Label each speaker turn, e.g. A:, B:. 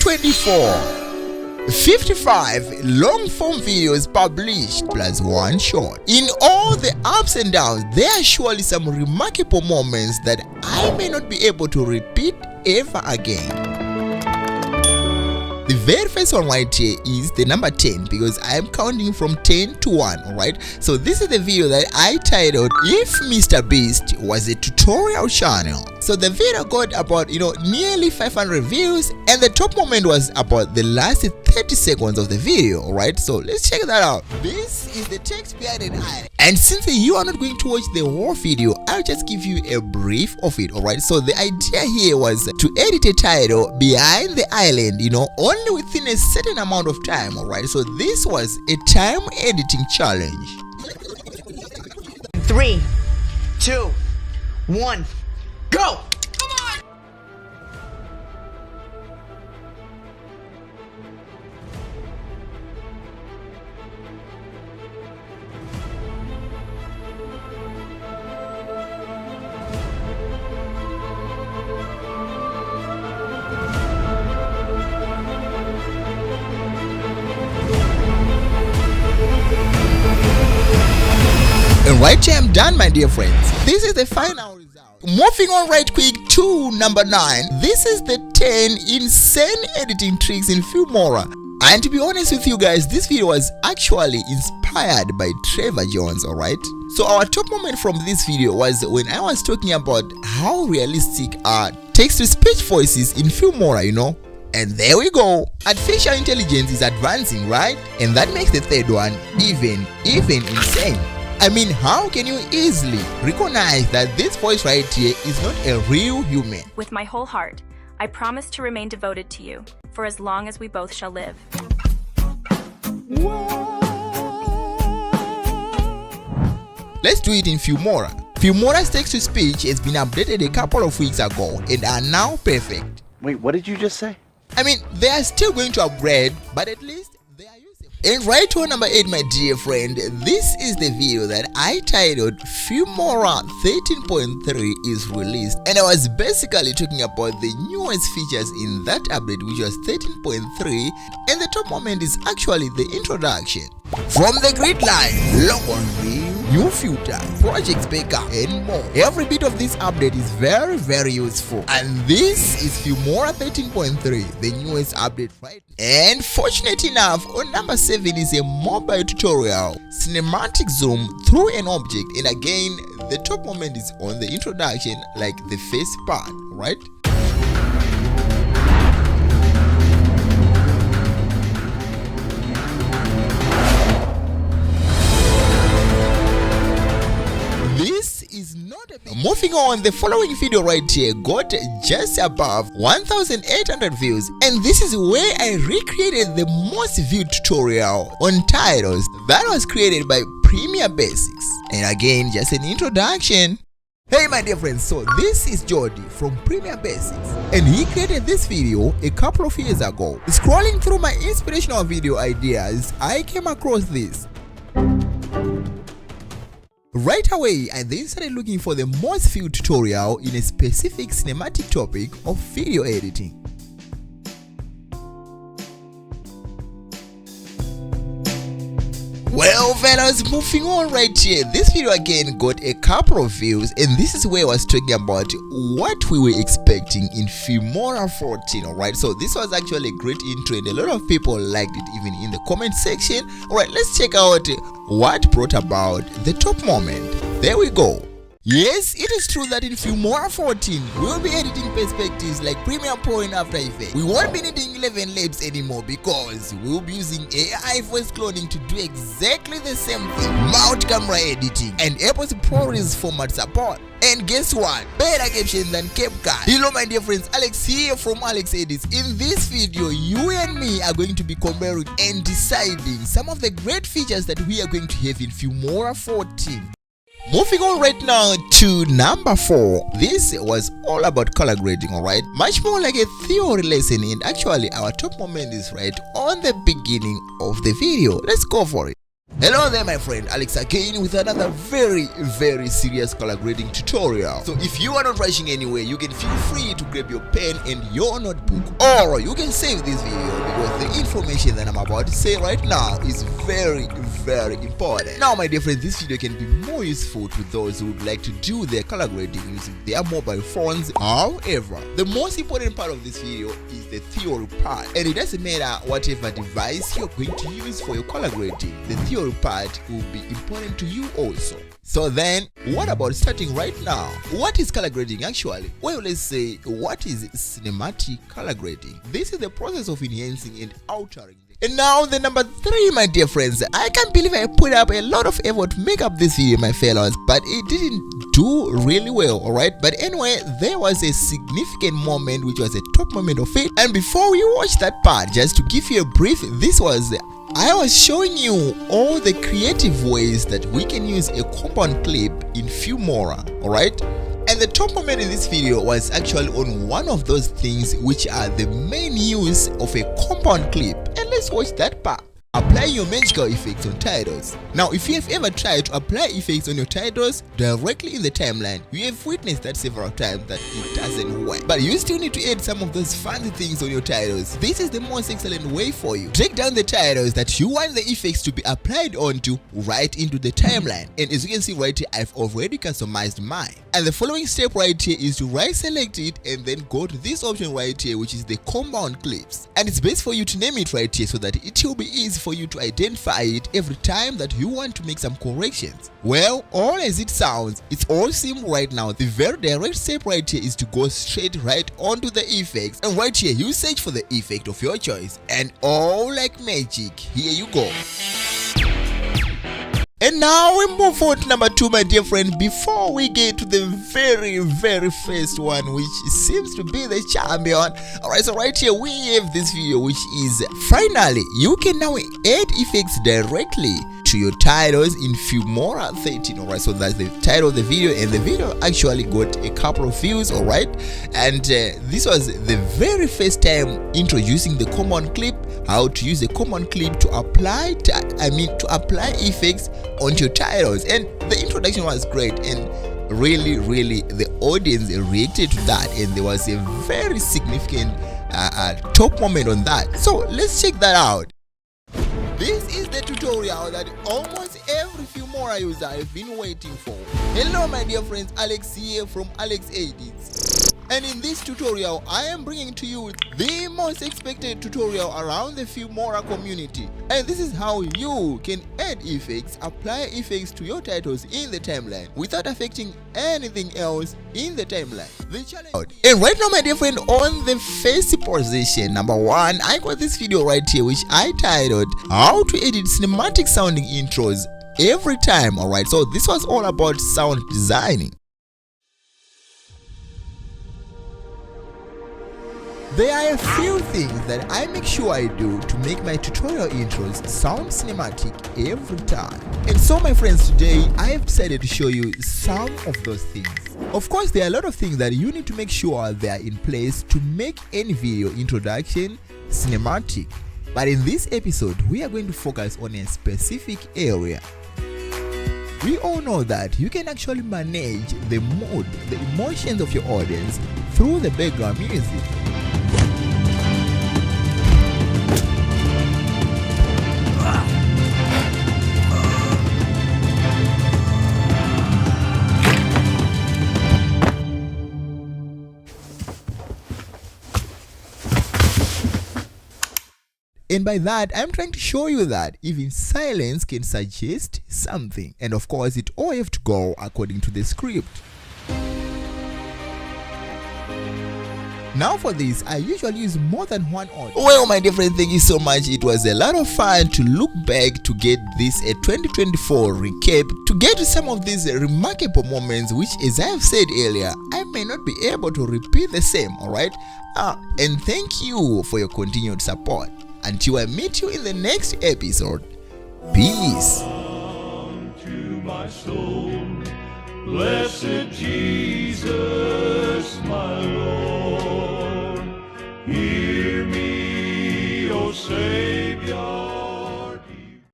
A: 2024. 55 long-form videos published plus one short. In all the ups and downs, there are surely some remarkable moments that I may not be able to repeat ever again. The very first one right here is the number 10 because I am counting from 10 to 1, alright? So this is the video that I titled If Mr. Beast Was a Tutorial Channel. So the video got about, nearly 500 views, and the top moment was about the last 30 seconds of the video, alright? So let's check that out. This is the text behind an island. And since you are not going to watch the whole video, I'll just give you a brief of it, alright? So the idea here was to edit a title behind the island, only within a certain amount of time, alright? So this was a time editing challenge.
B: 3, 2, 1, go!
A: And right here I'm done, my dear friends. This is the final result. Moving on right quick to number 9. This is the 10 insane editing tricks in Filmora. And to be honest with you guys, this video was actually inspired by Trevor Jones, alright? So our top moment from this video was when I was talking about how realistic are text-to-speech voices in Filmora, And there we go. Artificial intelligence is advancing, right? And that makes the third one even insane. I mean, how can you easily recognize that this voice right here is not a real human?
C: With my whole heart, I promise to remain devoted to you for as long as we both shall live.
A: Let's do it in Filmora. Filmora's text-to-speech has been updated a couple of weeks ago and are now perfect.
D: Wait, what did you just say?
A: I mean, they are still going to upgrade, but at least they are usable. And right on number 8, my dear friend, this is the video that I titled Filmora 13.3 is released, and I was basically talking about the newest features in that update, which was 13.3, and the top moment is actually the introduction. From the grid line, logo reveal, new filter, project backup, and more. Every bit of this update is very useful, and this is Filmora 13.3, the newest update, right? And fortunate enough, on number 7 is a mobile tutorial, cinematic zoom through an object, and again the top moment is on the introduction, like the first part, right? Moving on, the following video right here got just above 1,800 views, and this is where I recreated the most viewed tutorial on titles that was created by Premiere Basics. And again, just an introduction. Hey my dear friends, so this is Jordi from Premiere Basics, and he created this video a couple of years ago. Scrolling through my inspirational video ideas, I came across this. Right away, I then started looking for the most viewed tutorial in a specific cinematic topic of video editing. Well fellas, moving on right here, this video again got a couple of views, and this is where I was talking about what we were expecting in Filmora 14, alright? So this was actually a great intro and a lot of people liked it even in the comment section. Alright, let's check out what brought about the top moment. There we go. Yes, it is true that in Filmora 14, we'll be editing perspectives like Premiere Pro and After Effects. We won't be needing 11 labs anymore because we'll be using AI voice cloning to do exactly the same thing. Mount camera editing and Apple's ProRes format support. And guess what? Better caption than CapCut. Hello my dear friends, Alex here from Alex Edits. In this video, you and me are going to be comparing and deciding some of the great features that we are going to have in Filmora 14. Moving on right now to number 4. This was all about color grading, alright? Much more like a theory lesson, and actually our top moment is right on the beginning of the video. Let's go for it. Hello there my friend, Alex again with another very serious color grading tutorial. So if you are not rushing anywhere, you can feel free to grab your pen and your notebook, or you can save this video because the information that I'm about to say right now is very important. Now my dear friends, this video can be more useful to those who would like to do their color grading using their mobile phones. However, the most important part of this video is the theory part, and it doesn't matter whatever device you're going to use for your color grading, the theory part will be important to you also. So then, what about starting right now? What is color grading actually? Well, let's say, what is cinematic color grading? This is the process of enhancing and altering. And now the number 3, my dear friends. I can't believe I put up a lot of effort to make up this video, my fellows, but it didn't do really well, alright? But anyway, there was a significant moment which was a top moment of it. And before we watch that part, just to give you a brief, I was showing you all the creative ways that we can use a compound clip in Filmora, alright? And the top moment in this video was actually on one of those things which are the main use of a compound clip. And let's watch that part. Apply your magical effects on titles. Now, if you have ever tried to apply effects on your titles directly in the timeline, you have witnessed that several times that it doesn't work. But you still need to add some of those fancy things on your titles. This is the most excellent way for you. Drag down the titles that you want the effects to be applied onto right into the timeline. And as you can see right here, I've already customized mine. And the following step right here is to right select it and then go to this option right here, which is the compound clips. And it's best for you to name it right here so that it will be easy for you to identify it every time that you want to make some corrections. Well, all as it sounds, it's all simple right now. The very direct step right here is to go straight right onto the effects, and right here you search for the effect of your choice, and all like magic, here you go. And now we move on to number 2, my dear friend, before we get to the very first one, which seems to be the champion. Alright, so right here we have this video, which is finally you can now add effects directly to your titles in Filmora 13. Alright, so that's the title of the video, and the video actually got a couple of views. Alright, and this was the very first time introducing the compound clip, how to use the compound clip to apply effects onto your titles. And the introduction was great, and really the audience reacted to that, and there was a very significant top moment on that. So let's check that out. This is the tutorial that almost every Filmora user have been waiting for. Hello my dear friends, Alex here from Alex Edits. And in this tutorial, I am bringing to you the most expected tutorial around the Filmora community. And this is how you can add effects, apply effects to your titles in the timeline without affecting anything else in the timeline. The challenge. And right now, my dear friend, on the first position, number 1, I got this video right here, which I titled How to Edit Cinematic Sounding Intros Every Time. Alright, so this was all about sound designing. There are a few things that I make sure I do to make my tutorial intros sound cinematic every time. And so my friends, today I have decided to show you some of those things. Of course, there are a lot of things that you need to make sure they are in place to make any video introduction cinematic. But in this episode, we are going to focus on a specific area. We all know that you can actually manage the mood, the emotions of your audience through the background music. And by that, I'm trying to show you that even silence can suggest something. And of course, it all have to go according to the script. Now for this, I usually use more than one audio. Well, my dear friend, thank you so much. It was a lot of fun to look back to get this 2024 recap, to get to some of these remarkable moments, which, as I have said earlier, I may not be able to repeat the same, alright? And thank you for your continued support. Until I meet you in the next episode, peace. To my soul, blessed Jesus, my Lord.